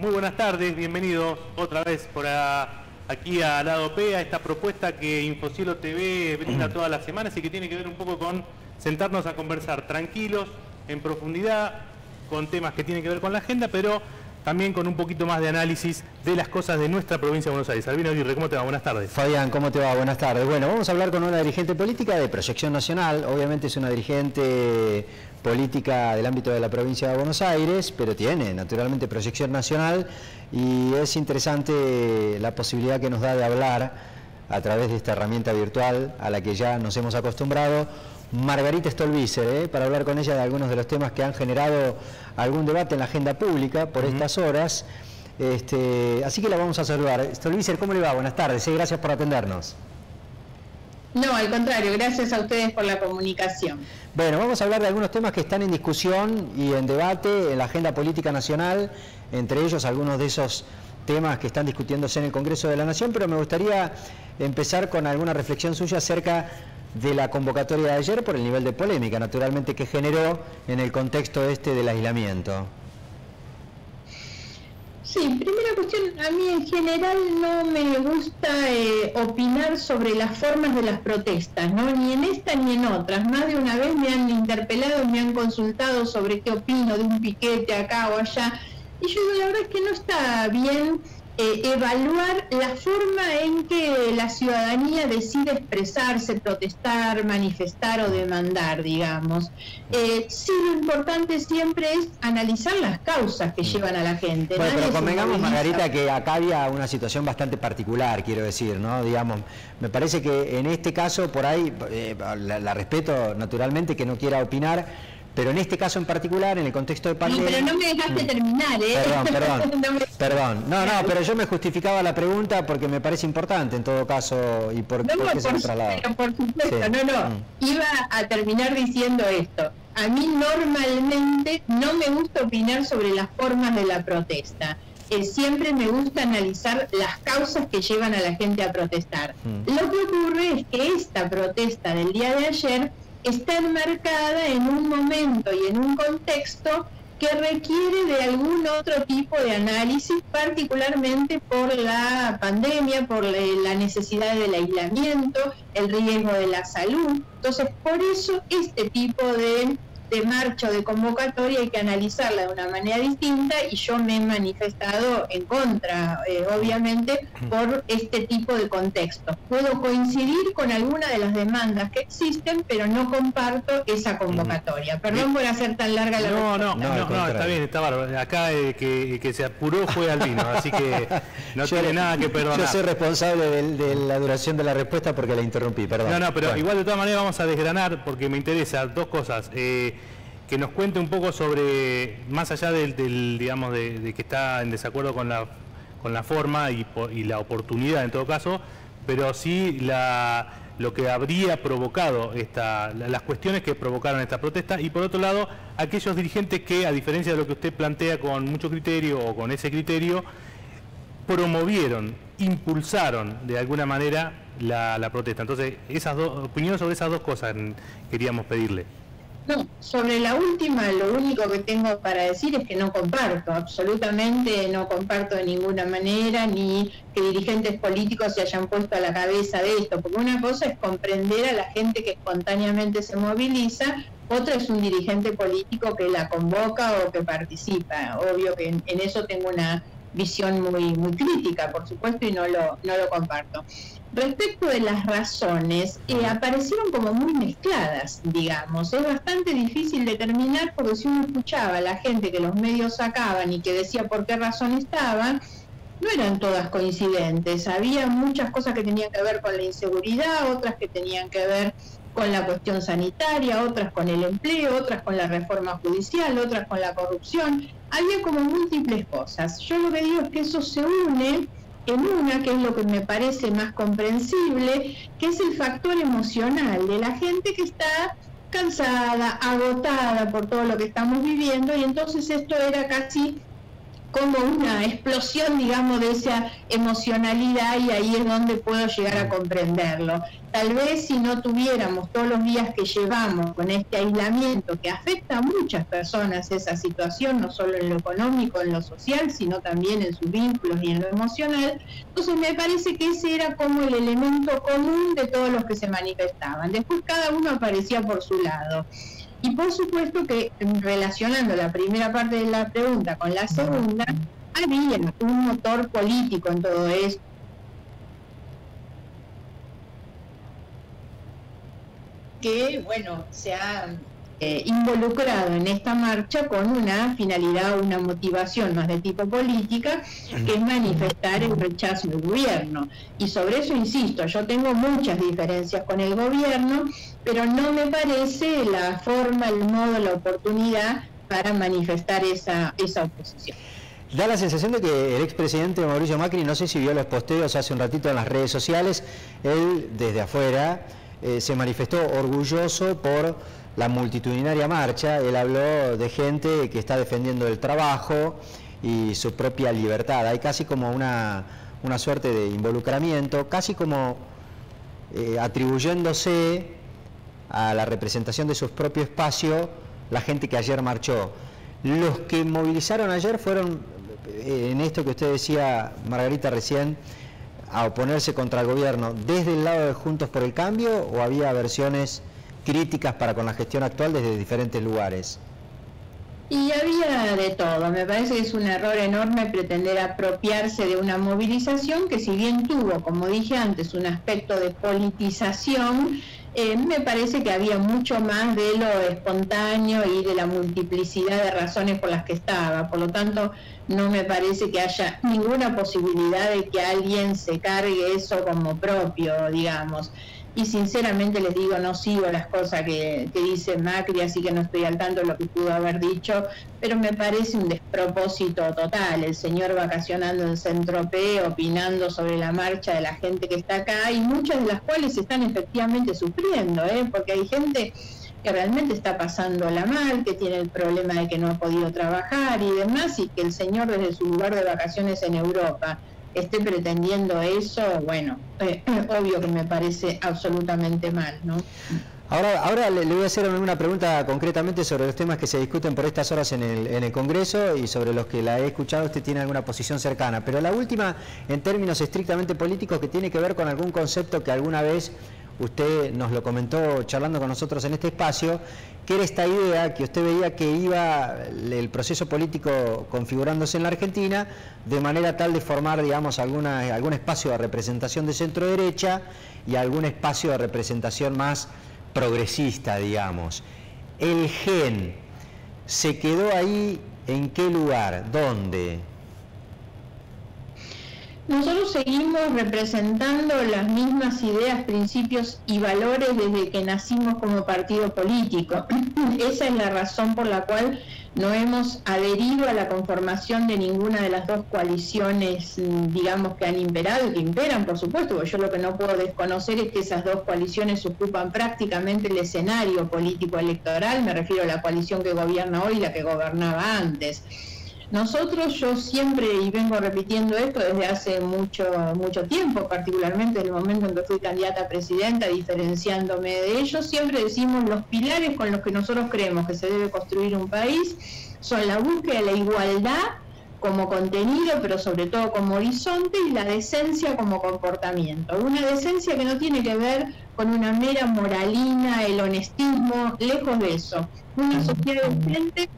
Muy buenas tardes, bienvenidos otra vez por aquí a Lado P, a esta propuesta que Infocielo TV brinda todas las semanas y que tiene que ver un poco con sentarnos a conversar tranquilos, en profundidad, con temas que tienen que ver con la agenda, pero también con un poquito más de análisis de las cosas de nuestra provincia de Buenos Aires. Albino Aguirre, ¿cómo te va? Buenas tardes. Fabián, ¿cómo te va? Buenas tardes. Bueno, vamos a hablar con una dirigente política de Proyección Nacional. Obviamente es una dirigente política del ámbito de la provincia de Buenos Aires, pero tiene naturalmente proyección nacional y es interesante la posibilidad que nos da de hablar a través de esta herramienta virtual a la que ya nos hemos acostumbrado. Margarita Stolbizer, para hablar con ella de algunos de los temas que han generado algún debate en la agenda pública por estas horas. Así que la vamos a saludar. Stolbizer, ¿cómo le va? Buenas tardes, gracias por atendernos. No, al contrario, gracias a ustedes por la comunicación. Bueno, vamos a hablar de algunos temas que están en discusión y en debate en la agenda política nacional, entre ellos algunos de esos temas que están discutiéndose en el Congreso de la Nación, pero me gustaría empezar con alguna reflexión suya acerca de la convocatoria de ayer por el nivel de polémica, naturalmente, que generó en el contexto del aislamiento. Sí, primera cuestión, a mí en general no me gusta opinar sobre las formas de las protestas, ¿no? Ni en esta ni en otras. Más de una vez me han interpelado, me han consultado sobre qué opino de un piquete acá o allá. Y yo digo, la verdad es que no está bien evaluar la forma en que la ciudadanía decide expresarse, protestar, manifestar o demandar, digamos. Sí, lo importante siempre es analizar las causas que llevan a la gente. Bueno, pero convengamos, Margarita, que acá había una situación bastante particular, quiero decir, ¿no? Digamos, me parece que en este caso, por ahí, la respeto naturalmente, que no quiera opinar, pero en este caso en particular, en el contexto de pandemia... No, pero no me dejaste terminar, ¿eh? Perdón. No, pero yo me justificaba la pregunta porque me parece importante en todo caso y por qué se me trasladó. Pero por supuesto, sí. Iba a terminar diciendo esto. A mí normalmente no me gusta opinar sobre las formas de la protesta. Siempre me gusta analizar las causas que llevan a la gente a protestar. Lo que ocurre es que esta protesta del día de ayer está enmarcada en un momento y en un contexto que requiere de algún otro tipo de análisis, particularmente por la pandemia, por la necesidad del aislamiento, el riesgo de la salud. Entonces, por eso este tipo de marcha o de convocatoria hay que analizarla de una manera distinta y yo me he manifestado en contra, obviamente, por este tipo de contexto. Puedo coincidir con alguna de las demandas que existen, pero no comparto esa convocatoria. Perdón por hacer tan larga la respuesta. No, está bien, está bárbaro. Acá que se apuró fue Albino, así que no tiene nada que perdonar. Yo soy responsable de la duración de la respuesta porque la interrumpí, perdón. No, pero igual de todas maneras vamos a desgranar porque me interesa dos cosas. Que nos cuente un poco sobre, más allá digamos, de que está en desacuerdo con la forma y la oportunidad en todo caso, pero sí lo que habría provocado las cuestiones que provocaron esta protesta, y por otro lado, aquellos dirigentes que, a diferencia de lo que usted plantea con mucho criterio o con ese criterio, promovieron, impulsaron de alguna manera la protesta. Entonces, opiniones sobre esas dos cosas queríamos pedirle. No, sobre la última, lo único que tengo para decir es que no comparto, absolutamente no comparto de ninguna manera, ni que dirigentes políticos se hayan puesto a la cabeza de esto, porque una cosa es comprender a la gente que espontáneamente se moviliza, otra es un dirigente político que la convoca o que participa. Obvio que en eso tengo una visión muy crítica, por supuesto, y no lo comparto. Respecto de las razones, aparecieron como muy mezcladas, digamos. Es bastante difícil determinar, porque si uno escuchaba a la gente que los medios sacaban y que decía por qué razón estaban, no eran todas coincidentes. Había muchas cosas que tenían que ver con la inseguridad, otras que tenían que ver con la cuestión sanitaria, otras con el empleo, otras con la reforma judicial, otras con la corrupción. Había como múltiples cosas. Yo lo que digo es que eso se une en una, que es lo que me parece más comprensible, que es el factor emocional de la gente que está cansada, agotada por todo lo que estamos viviendo, y entonces esto era casi como una explosión, digamos, de esa emocionalidad, y ahí es donde puedo llegar a comprenderlo. Tal vez si no tuviéramos todos los días que llevamos con este aislamiento que afecta a muchas personas esa situación, no solo en lo económico, en lo social, sino también en sus vínculos y en lo emocional, entonces me parece que ese era como el elemento común de todos los que se manifestaban. Después cada uno aparecía por su lado. Y por supuesto que, relacionando la primera parte de la pregunta con la segunda, había un motor político en todo esto, que, bueno, se ha involucrado en esta marcha con una finalidad, una motivación más de tipo política, que es manifestar el rechazo del gobierno. Y sobre eso insisto, yo tengo muchas diferencias con el gobierno, pero no me parece la forma, el modo, la oportunidad para manifestar esa oposición. Da la sensación de que el expresidente Mauricio Macri, no sé si vio los posteos hace un ratito en las redes sociales, él desde afuera se manifestó orgulloso por la multitudinaria marcha. Él habló de gente que está defendiendo el trabajo y su propia libertad. Hay casi como una suerte de involucramiento, casi como atribuyéndose a la representación de su propio espacio la gente que ayer marchó. Los que movilizaron ayer fueron, en esto que usted decía, Margarita, recién, a oponerse contra el gobierno, ¿desde el lado de Juntos por el Cambio o había versiones críticas para con la gestión actual desde diferentes lugares? Y había de todo. Me parece que es un error enorme pretender apropiarse de una movilización que, si bien tuvo, como dije antes, un aspecto de politización, me parece que había mucho más de lo espontáneo y de la multiplicidad de razones por las que estaba. Por lo tanto, no me parece que haya ninguna posibilidad de que alguien se cargue eso como propio, digamos. Y sinceramente les digo, no sigo las cosas que dice Macri, así que no estoy al tanto de lo que pudo haber dicho, pero me parece un despropósito total. El señor vacacionando en Saint-Tropez, opinando sobre la marcha de la gente que está acá, y muchas de las cuales están efectivamente sufriendo, porque hay gente que realmente está pasándola mal, que tiene el problema de que no ha podido trabajar y demás, y que el señor desde su lugar de vacaciones en Europa esté pretendiendo eso, bueno, obvio que me parece absolutamente mal, ¿no? Ahora le voy a hacer una pregunta concretamente sobre los temas que se discuten por estas horas en el Congreso y sobre los que la he escuchado. Usted tiene alguna posición cercana, pero la última, en términos estrictamente políticos, que tiene que ver con algún concepto que alguna vez usted nos lo comentó charlando con nosotros en este espacio, que era esta idea que usted veía que iba el proceso político configurándose en la Argentina de manera tal de formar, digamos, algún espacio de representación de centro-derecha y algún espacio de representación más progresista, digamos. ¿El GEN se quedó ahí en qué lugar? ¿Dónde? Nosotros seguimos representando las mismas ideas, principios y valores desde que nacimos como partido político. Esa es la razón por la cual no hemos adherido a la conformación de ninguna de las dos coaliciones, digamos, que han imperado y que imperan, por supuesto, porque yo lo que no puedo desconocer es que esas dos coaliciones ocupan prácticamente el escenario político electoral. Me refiero a la coalición que gobierna hoy y la que gobernaba antes. Nosotros, yo siempre, y vengo repitiendo esto desde hace mucho tiempo, particularmente desde el momento en que fui candidata a presidenta, diferenciándome de ellos, siempre decimos los pilares con los que nosotros creemos que se debe construir un país son la búsqueda de la igualdad como contenido, pero sobre todo como horizonte, y la decencia como comportamiento. Una decencia que no tiene que ver con una mera moralina, el honestismo, lejos de eso. Una sociedad decente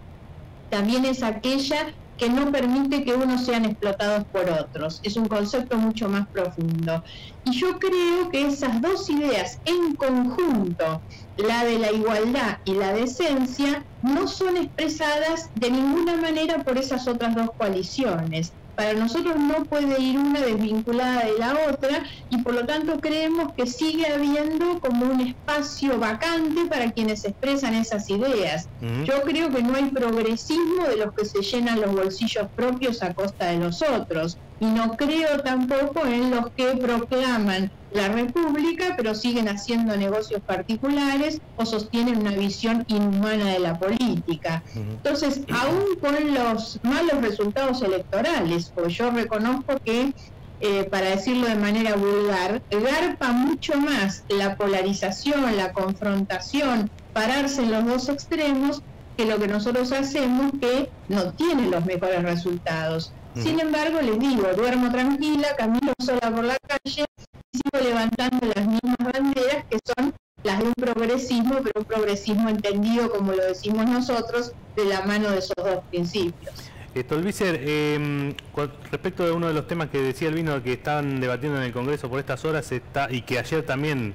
también es aquella que no permite que unos sean explotados por otros. Es un concepto mucho más profundo. Y yo creo que esas dos ideas en conjunto, la de la igualdad y la decencia, no son expresadas de ninguna manera por esas otras dos coaliciones. Para nosotros no puede ir una desvinculada de la otra, y por lo tanto creemos que sigue habiendo como un espacio vacante para quienes expresan esas ideas. Yo creo que no hay progresismo de los que se llenan los bolsillos propios a costa de los otros. y no creo tampoco en los que proclaman la República, pero siguen haciendo negocios particulares o sostienen una visión inhumana de la política. Entonces, aún con los malos resultados electorales, pues yo reconozco que, para decirlo de manera vulgar, garpa mucho más la polarización, la confrontación, pararse en los dos extremos, que lo que nosotros hacemos, que no tiene los mejores resultados. Sin embargo, les digo, duermo tranquila, camino sola por la calle y sigo levantando las mismas banderas que son las de un progresismo, pero un progresismo entendido, como lo decimos nosotros, de la mano de esos dos principios. Tolvícer, respecto de uno de los temas que decía Elvino, que estaban debatiendo en el Congreso por estas horas, y que ayer también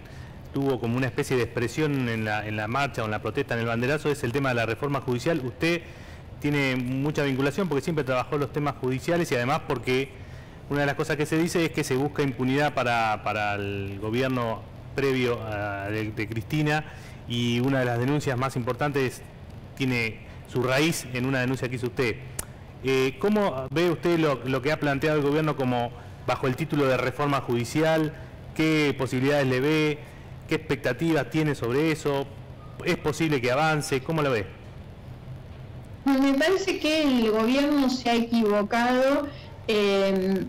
tuvo como una especie de expresión en la marcha o en la protesta, en el banderazo, es el tema de la reforma judicial. Usted tiene mucha vinculación porque siempre trabajó los temas judiciales y además porque una de las cosas que se dice es que se busca impunidad para el gobierno previo de Cristina, y una de las denuncias más importantes tiene su raíz en una denuncia que hizo usted. ¿Cómo ve usted lo que ha planteado el gobierno como bajo el título de reforma judicial? ¿Qué posibilidades le ve? ¿Qué expectativas tiene sobre eso? ¿Es posible que avance? ¿Cómo lo ve? Me parece que el gobierno se ha equivocado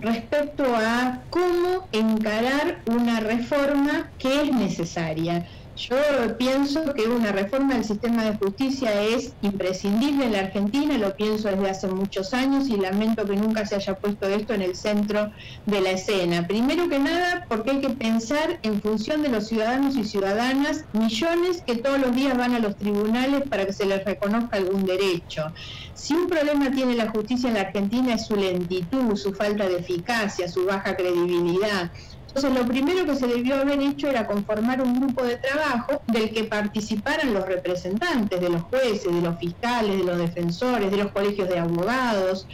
respecto a cómo encarar una reforma que es necesaria. Yo pienso que una reforma del sistema de justicia es imprescindible en la Argentina, lo pienso desde hace muchos años y lamento que nunca se haya puesto esto en el centro de la escena. Primero que nada, porque hay que pensar en función de los ciudadanos y ciudadanas, millones que todos los días van a los tribunales para que se les reconozca algún derecho. Si un problema tiene la justicia en la Argentina es su lentitud, su falta de eficacia, su baja credibilidad. Entonces, lo primero que se debió haber hecho era conformar un grupo de trabajo del que participaran los representantes de los jueces, de los fiscales, de los defensores, de los colegios de abogados,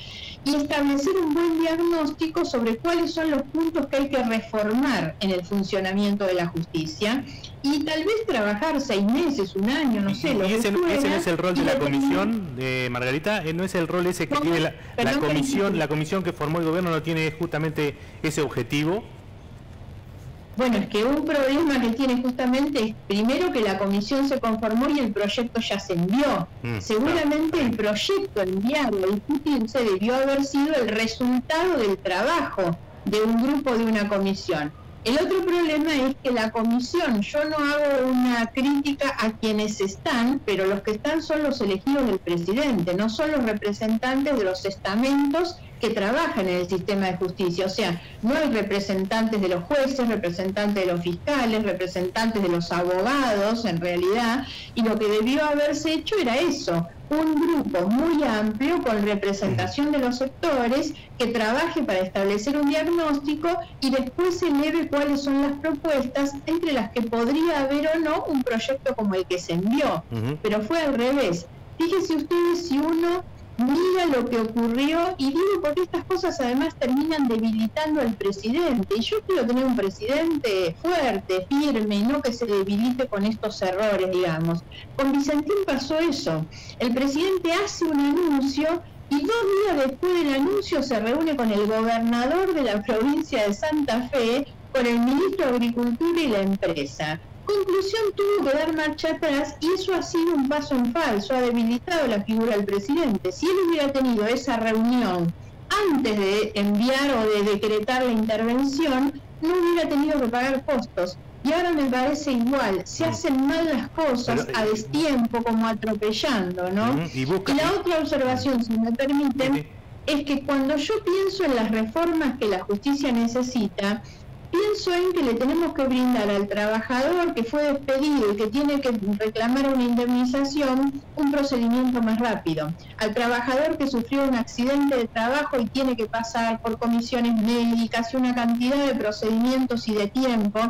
y establecer un buen diagnóstico sobre cuáles son los puntos que hay que reformar en el funcionamiento de la justicia, y tal vez trabajar 6 meses, un año, no sé. ¿Y ese no es el rol de la comisión, Margarita? ¿No es el rol ese que tiene la comisión que formó el gobierno? ¿No tiene justamente ese objetivo? Bueno, es que un problema que tiene justamente es, primero, que la comisión se conformó y el proyecto ya se envió. Seguramente el proyecto enviado y discutirse debió haber sido el resultado del trabajo de un grupo, de una comisión. El otro problema es que la comisión, yo no hago una crítica a quienes están, pero los que están son los elegidos del presidente, no son los representantes de los estamentos que trabajan en el sistema de justicia. O sea, no hay representantes de los jueces, representantes de los fiscales, representantes de los abogados, en realidad, y lo que debió haberse hecho era eso, un grupo muy amplio con representación de los sectores que trabaje para establecer un diagnóstico y después se eleve cuáles son las propuestas, entre las que podría haber o no un proyecto como el que se envió, pero fue al revés. Fíjense ustedes, si uno mira lo que ocurrió, y digo porque estas cosas además terminan debilitando al presidente, y yo quiero tener un presidente fuerte, firme, y no que se debilite con estos errores, digamos. Con Vicentín pasó eso, el presidente hace un anuncio y 2 días después del anuncio se reúne con el gobernador de la provincia de Santa Fe, con el ministro de Agricultura y la empresa. Conclusión, tuvo que dar marcha atrás, y eso ha sido un paso en falso, ha debilitado la figura del presidente. Si él hubiera tenido esa reunión antes de enviar o de decretar la intervención, no hubiera tenido que pagar costos. Y ahora me parece igual, se hacen mal las cosas a destiempo, como atropellando, ¿no? Y la otra observación, si me permiten, es que cuando yo pienso en las reformas que la justicia necesita, pienso en que le tenemos que brindar al trabajador que fue despedido y que tiene que reclamar una indemnización, un procedimiento más rápido. Al trabajador que sufrió un accidente de trabajo y tiene que pasar por comisiones médicas y una cantidad de procedimientos y de tiempo.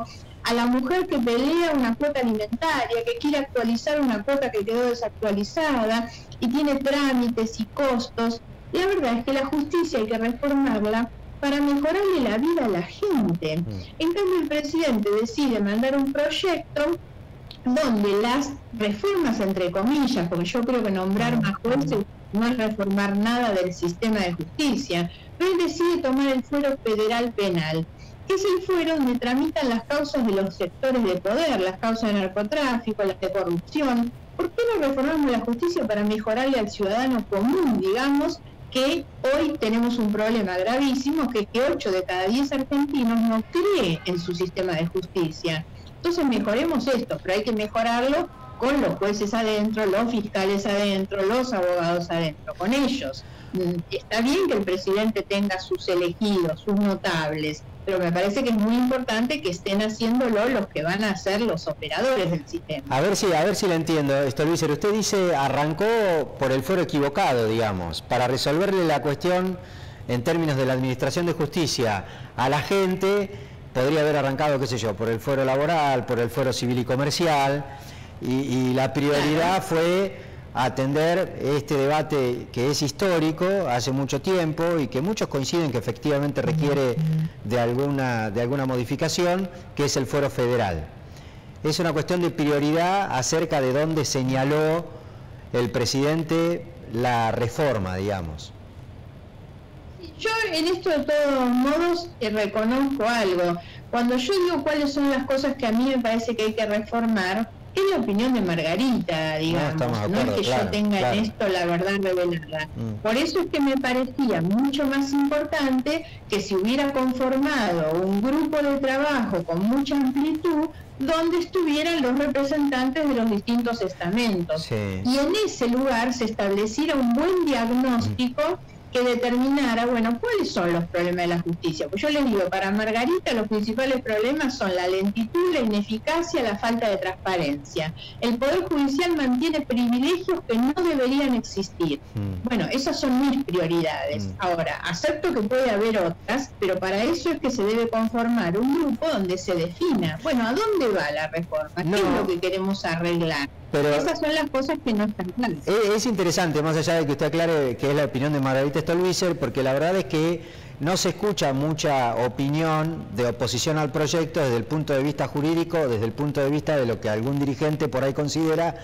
A la mujer que pelea una cuota alimentaria, que quiere actualizar una cuota que quedó desactualizada y tiene trámites y costos. La verdad es que la justicia hay que reformarla para mejorarle la vida a la gente. En cambio, el presidente decide mandar un proyecto donde las reformas, entre comillas, porque yo creo que nombrar más jueces no es reformar nada del sistema de justicia, pero él decide tomar el fuero federal penal, que es el fuero donde tramitan las causas de los sectores de poder, las causas de narcotráfico, las de corrupción. ¿Por qué no reformamos la justicia para mejorarle al ciudadano común, digamos, que hoy tenemos un problema gravísimo, que 8 de cada 10 argentinos no cree en su sistema de justicia? Entonces mejoremos esto, pero hay que mejorarlo con los jueces adentro, los fiscales adentro, los abogados adentro, con ellos. Está bien que el presidente tenga sus elegidos, sus notables, pero me parece que es muy importante que estén haciéndolo los que van a ser los operadores del sistema. A ver si lo entiendo, Stolbizer. Usted dice arrancó por el fuero equivocado, digamos, para resolverle la cuestión en términos de la administración de justicia a la gente. Podría haber arrancado, qué sé yo, por el fuero laboral, por el fuero civil y comercial, y la prioridad fue atender este debate que es histórico, hace mucho tiempo, y que muchos coinciden que efectivamente requiere de alguna modificación, que es el fuero federal. Es una cuestión de prioridad acerca de dónde señaló el presidente la reforma, digamos. Yo en esto de todos modos reconozco algo. Cuando yo digo cuáles son las cosas que a mí me parece que hay que reformar, es la opinión de Margarita, digamos, no es que yo tenga en esto la verdad revelada. Por eso es que me parecía mucho más importante que se hubiera conformado un grupo de trabajo con mucha amplitud donde estuvieran los representantes de los distintos estamentos. Sí. Y en ese lugar se estableciera un buen diagnóstico que determinara, bueno, cuáles son los problemas de la justicia. Pues yo les digo, para Margarita los principales problemas son la lentitud, la ineficacia, la falta de transparencia. El Poder Judicial mantiene privilegios que no deberían existir. Bueno, esas son mis prioridades. Ahora, acepto que puede haber otras, pero para eso es que se debe conformar un grupo donde se defina, bueno, ¿a dónde va la reforma? ¿Qué es lo que queremos arreglar? Pero esas son las cosas que no están claras. Es interesante, más allá de que usted aclare que es la opinión de Margarita Stolbizer, porque la verdad es que no se escucha mucha opinión de oposición al proyecto desde el punto de vista jurídico, desde el punto de vista de lo que algún dirigente por ahí considera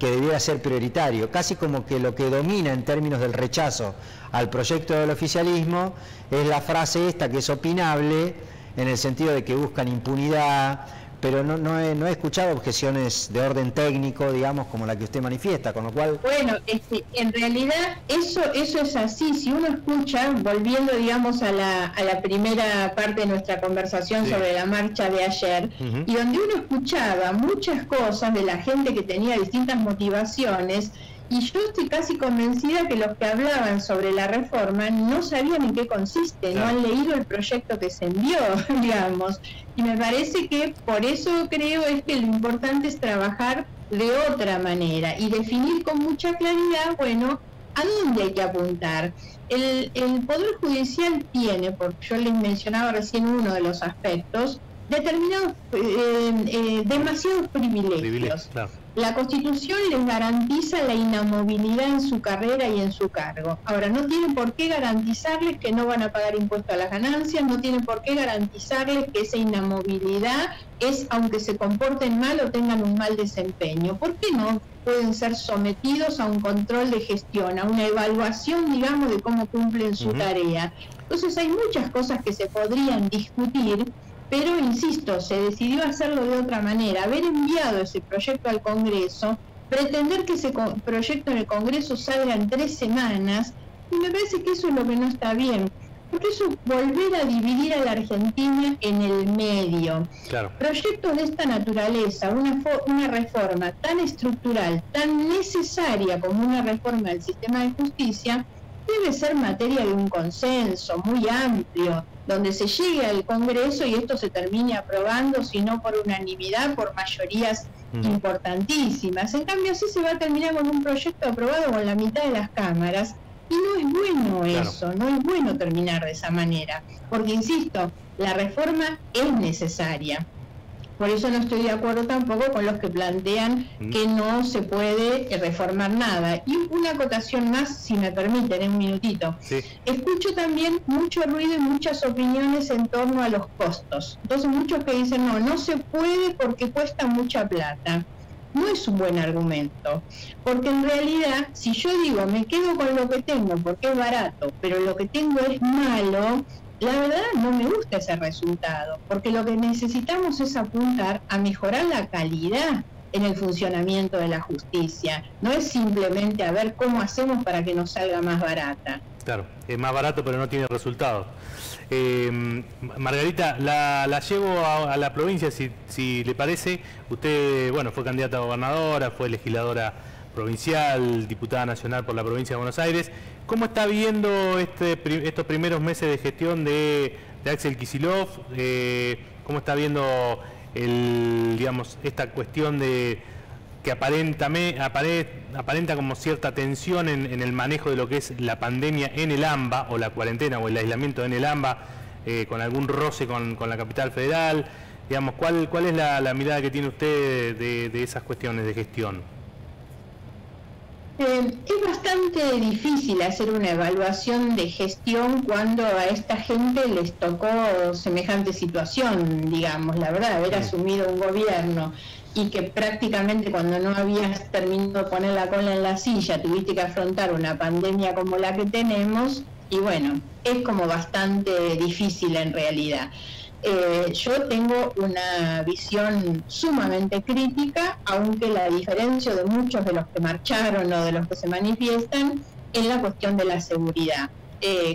que debiera ser prioritario. Casi como que lo que domina en términos del rechazo al proyecto del oficialismo es la frase esta que es opinable, en el sentido de que buscan impunidad, pero no he escuchado objeciones de orden técnico, digamos, como la que usted manifiesta, con lo cual... Bueno, en realidad eso es así. Si uno escucha, volviendo, digamos, a la primera parte de nuestra conversación sobre la marcha de ayer, y donde uno escuchaba muchas cosas de la gente que tenía distintas motivaciones, y yo estoy casi convencida que los que hablaban sobre la reforma no sabían en qué consiste, no han leído el proyecto que se envió, digamos. Y me parece que por eso creo es que lo importante es trabajar de otra manera y definir con mucha claridad, bueno, a dónde hay que apuntar. El Poder Judicial tiene, porque yo les mencionaba recién uno de los aspectos, determinados, demasiados privilegios. La Constitución les garantiza la inamovilidad en su carrera y en su cargo. Ahora, no tienen por qué garantizarles que no van a pagar impuesto a las ganancias, no tienen por qué garantizarles que esa inamovilidad es aunque se comporten mal o tengan un mal desempeño. ¿Por qué no pueden ser sometidos a un control de gestión, a una evaluación, digamos, de cómo cumplen su tarea? Entonces hay muchas cosas que se podrían discutir, pero insisto, se decidió hacerlo de otra manera, haber enviado ese proyecto al Congreso, pretender que ese proyecto en el Congreso salga en 3 semanas, y me parece que eso es lo que no está bien, porque eso es volver a dividir a la Argentina en el medio. Claro. Proyectos de esta naturaleza, una reforma tan estructural, tan necesaria como una reforma del sistema de justicia, debe ser materia de un consenso muy amplio, donde se llegue al Congreso y esto se termine aprobando, si no por unanimidad, por mayorías importantísimas. En cambio, así se va a terminar con un proyecto aprobado con la mitad de las cámaras, y no es bueno eso, no es bueno terminar de esa manera, porque insisto, la reforma es necesaria. Por eso no estoy de acuerdo tampoco con los que plantean que no se puede reformar nada. Y una acotación más, si me permiten, en un minutito. Sí. Escucho también mucho ruido y muchas opiniones en torno a los costos. Entonces muchos que dicen, no se puede porque cuesta mucha plata. no es un buen argumento, porque en realidad, si yo digo, me quedo con lo que tengo porque es barato, pero lo que tengo es malo, la verdad no me gusta ese resultado, porque lo que necesitamos es apuntar a mejorar la calidad en el funcionamiento de la justicia, no es simplemente a ver cómo hacemos para que nos salga más barata. Claro, es más barato pero no tiene resultados. Margarita, la llevo a la provincia, si le parece. Usted, bueno, fue candidata a gobernadora, fue legisladora provincial, diputada nacional por la provincia de Buenos Aires. ¿Cómo está viendo estos primeros meses de gestión de Axel Kicillof? ¿Cómo está viendo esta cuestión de que aparenta como cierta tensión en el manejo de lo que es la pandemia en el AMBA, o la cuarentena o el aislamiento en el AMBA, con algún roce con la capital federal? Digamos, ¿cuál es la mirada que tiene usted de esas cuestiones de gestión? Es bastante difícil hacer una evaluación de gestión cuando a esta gente les tocó semejante situación, digamos, la verdad, haber asumido un gobierno y que prácticamente cuando no habías terminado de poner la cola en la silla tuviste que afrontar una pandemia como la que tenemos, y bueno, es como bastante difícil en realidad. Yo tengo una visión sumamente crítica, aunque la diferencia de muchos de los que marcharon o de los que se manifiestan es la cuestión de la seguridad.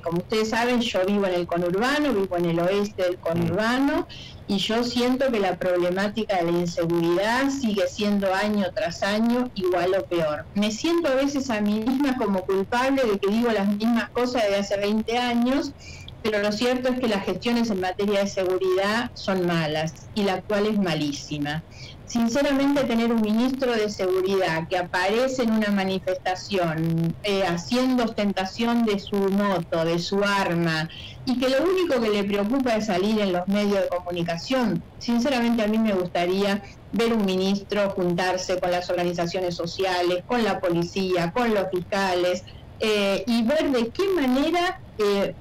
Como ustedes saben, yo vivo en el conurbano, vivo en el oeste del conurbano, y yo siento que la problemática de la inseguridad sigue siendo año tras año igual o peor. Me siento a veces a mí misma como culpable de que digo las mismas cosas de hace 20 años, pero lo cierto es que las gestiones en materia de seguridad son malas y la actual es malísima. Sinceramente, tener un ministro de seguridad que aparece en una manifestación haciendo ostentación de su moto, de su arma, y que lo único que le preocupa es salir en los medios de comunicación, sinceramente a mí me gustaría ver un ministro juntarse con las organizaciones sociales, con la policía, con los fiscales, y ver de qué manera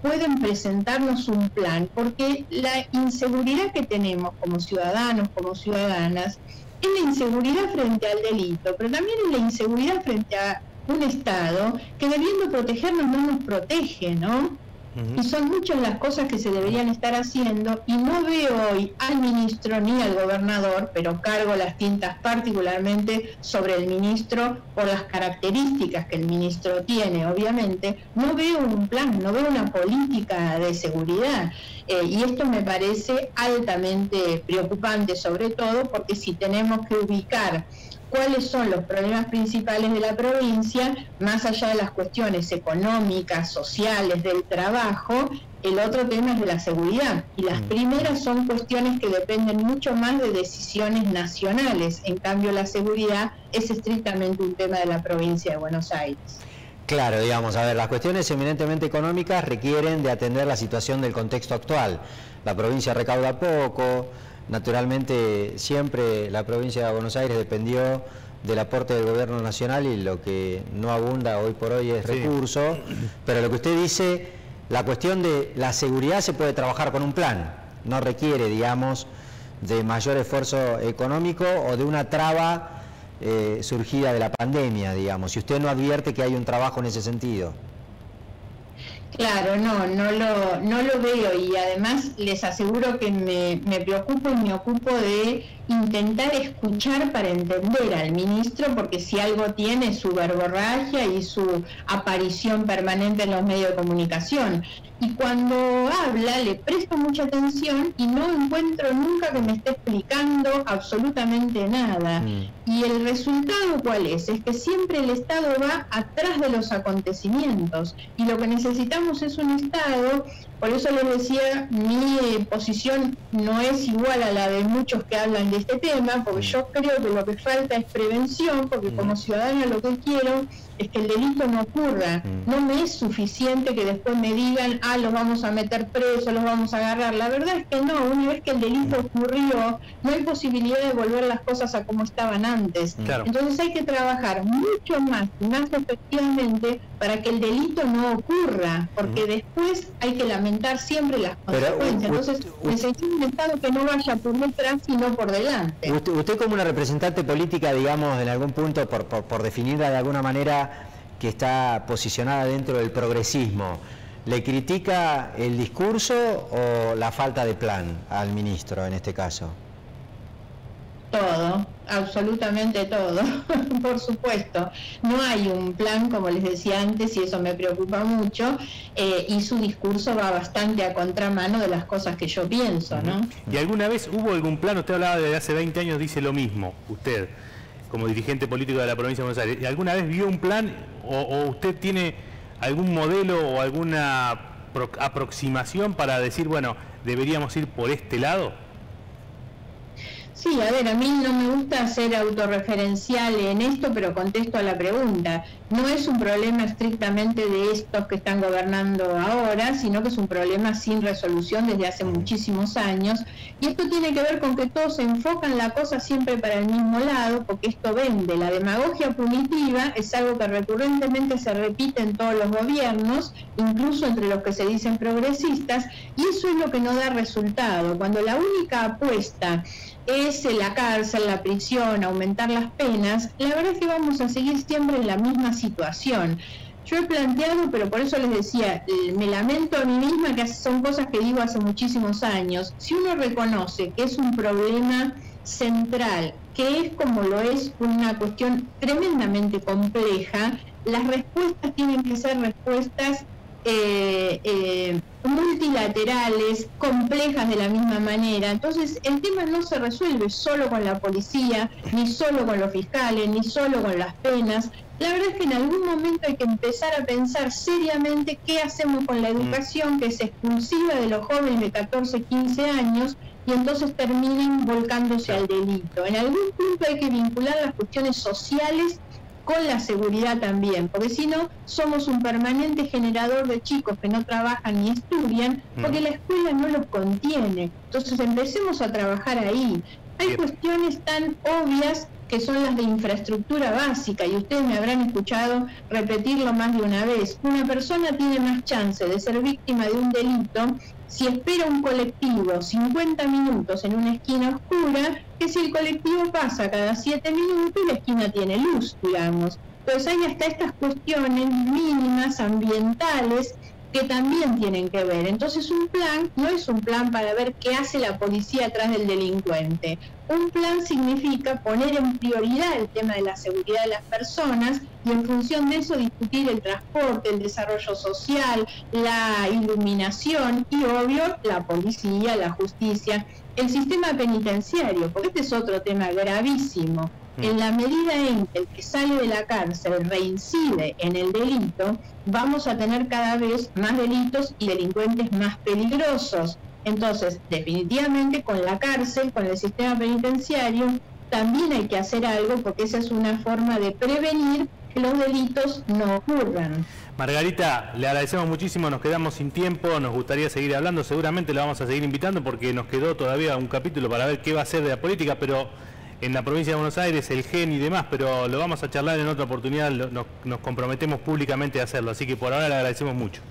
pueden presentarnos un plan, porque la inseguridad que tenemos como ciudadanos, como ciudadanas, es la inseguridad frente al delito, pero también es la inseguridad frente a un Estado que, debiendo protegernos, no nos protege, ¿no? Y son muchas las cosas que se deberían estar haciendo, y no veo hoy al ministro ni al gobernador, pero cargo las tintas particularmente sobre el ministro por las características que el ministro tiene, obviamente. No veo un plan, no veo una política de seguridad, y esto me parece altamente preocupante, sobre todo porque si tenemos que ubicar cuáles son los problemas principales de la provincia, más allá de las cuestiones económicas, sociales, del trabajo, el otro tema es de la seguridad. Y las primeras son cuestiones que dependen mucho más de decisiones nacionales. En cambio, la seguridad es estrictamente un tema de la provincia de Buenos Aires. Claro, digamos, a ver, las cuestiones eminentemente económicas requieren de atender la situación del contexto actual. La provincia recauda poco. Naturalmente, siempre la provincia de Buenos Aires dependió del aporte del gobierno nacional, y lo que no abunda hoy por hoy es recurso. Pero lo que usted dice, la cuestión de la seguridad se puede trabajar con un plan, no requiere, digamos, de mayor esfuerzo económico o de una traba surgida de la pandemia, digamos, si usted no advierte que hay un trabajo en ese sentido. Claro, no lo veo, y además les aseguro que me preocupo y me ocupo de intentar escuchar para entender al ministro, porque si algo tiene es su verborragia y su aparición permanente en los medios de comunicación. Y cuando habla le presto mucha atención y no encuentro nunca que me esté explicando absolutamente nada. Y el resultado, ¿cuál es? Es que siempre el Estado va atrás de los acontecimientos, y lo que necesitamos es un Estado. Por eso les decía, mi posición no es igual a la de muchos que hablan de este tema, porque yo creo que lo que falta es prevención, porque como ciudadana lo que quiero es que el delito no ocurra. No me es suficiente que después me digan, los vamos a meter presos, los vamos a agarrar. La verdad es que no, una vez que el delito ocurrió, no hay posibilidad de volver las cosas a como estaban antes. Claro. Entonces hay que trabajar mucho más y más efectivamente para que el delito no ocurra, porque después hay que lamentar siempre las consecuencias. Entonces necesitamos un Estado que no vaya por detrás sino por delante. adelante. Usted como una representante política, digamos, en algún punto, por definirla de alguna manera, que está posicionada dentro del progresismo, ¿le critica el discurso o la falta de plan al ministro en este caso? Todo, absolutamente todo, por supuesto. No hay un plan, como les decía antes, y eso me preocupa mucho, y su discurso va bastante a contramano de las cosas que yo pienso, ¿no? ¿Y alguna vez hubo algún plan? Usted hablaba de hace 20 años, dice lo mismo, usted, como dirigente político de la provincia de Buenos Aires. ¿Y alguna vez vio un plan o usted tiene algún modelo o alguna aproximación para decir, bueno, deberíamos ir por este lado? Sí, a ver, a mí no me gusta ser autorreferencial en esto, pero contesto a la pregunta. No es un problema estrictamente de estos que están gobernando ahora, sino que es un problema sin resolución desde hace muchísimos años. Y esto tiene que ver con que todos enfocan la cosa siempre para el mismo lado, porque esto vende. La demagogia punitiva es algo que recurrentemente se repite en todos los gobiernos, incluso entre los que se dicen progresistas, y eso es lo que no da resultado. Cuando la única apuesta es la cárcel, la prisión, aumentar las penas, la verdad es que vamos a seguir siempre en la misma situación. Yo he planteado, pero por eso les decía, me lamento a mí misma, que son cosas que digo hace muchísimos años. Si uno reconoce que es un problema central, que es como lo es una cuestión tremendamente compleja, las respuestas tienen que ser respuestas multilaterales, complejas de la misma manera. Entonces el tema no se resuelve solo con la policía, ni solo con los fiscales, ni solo con las penas. La verdad es que en algún momento hay que empezar a pensar seriamente qué hacemos con la educación, que es exclusiva de los jóvenes de 14, 15 años, y entonces terminen volcándose al delito. En algún punto hay que vincular las cuestiones sociales con la seguridad también, porque si no, somos un permanente generador de chicos que no trabajan ni estudian, porque la escuela no los contiene. Entonces empecemos a trabajar ahí. Hay cuestiones tan obvias que son las de infraestructura básica, y ustedes me habrán escuchado repetirlo más de una vez. Una persona tiene más chance de ser víctima de un delito si espera un colectivo 50 minutos en una esquina oscura, que si el colectivo pasa cada 7 minutos y la esquina tiene luz, digamos. Entonces hay hasta estas cuestiones mínimas, ambientales, que también tienen que ver. Entonces un plan no es un plan para ver qué hace la policía atrás del delincuente. Un plan significa poner en prioridad el tema de la seguridad de las personas y en función de eso discutir el transporte, el desarrollo social, la iluminación y obvio la policía, la justicia, el sistema penitenciario, porque este es otro tema gravísimo. En la medida en que el que sale de la cárcel reincide en el delito, vamos a tener cada vez más delitos y delincuentes más peligrosos. Entonces, definitivamente con la cárcel, con el sistema penitenciario, también hay que hacer algo, porque esa es una forma de prevenir que los delitos no ocurran. Margarita, le agradecemos muchísimo, nos quedamos sin tiempo, nos gustaría seguir hablando, seguramente la vamos a seguir invitando porque nos quedó todavía un capítulo para ver qué va a ser de la política, pero en la provincia de Buenos Aires, el GEN y demás, pero lo vamos a charlar en otra oportunidad, nos comprometemos públicamente a hacerlo, así que por ahora le agradecemos mucho.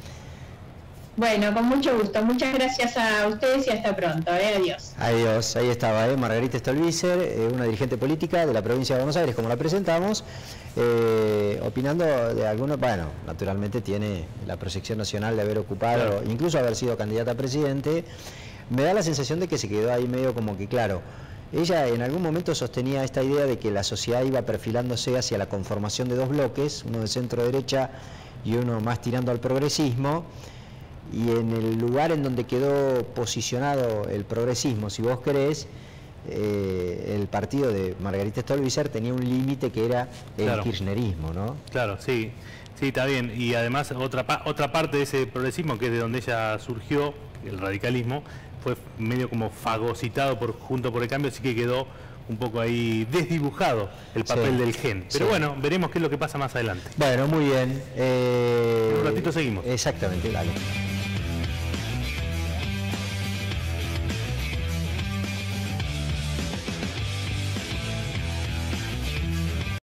Bueno, con mucho gusto. Muchas gracias a ustedes y hasta pronto. Adiós. Adiós. Ahí estaba, Margarita Stolbizer, una dirigente política de la provincia de Buenos Aires, como la presentamos, opinando de algunos, bueno, naturalmente tiene la proyección nacional de haber ocupado, incluso haber sido candidata a presidente. Me da la sensación de que se quedó ahí medio como que, claro, ella en algún momento sostenía esta idea de que la sociedad iba perfilándose hacia la conformación de dos bloques, uno de centro-derecha y uno más tirando al progresismo, y en el lugar en donde quedó posicionado el progresismo, si vos querés, el partido de Margarita Stolbizer tenía un límite que era el kirchnerismo, ¿no? Claro, sí, está bien. Y además otra parte de ese progresismo, que es de donde ella surgió, el radicalismo, fue medio como fagocitado por Juntos por el Cambio, así que quedó un poco ahí desdibujado el papel del GEN. Pero bueno, veremos qué es lo que pasa más adelante. Bueno, muy bien. En un ratito seguimos. Exactamente, dale.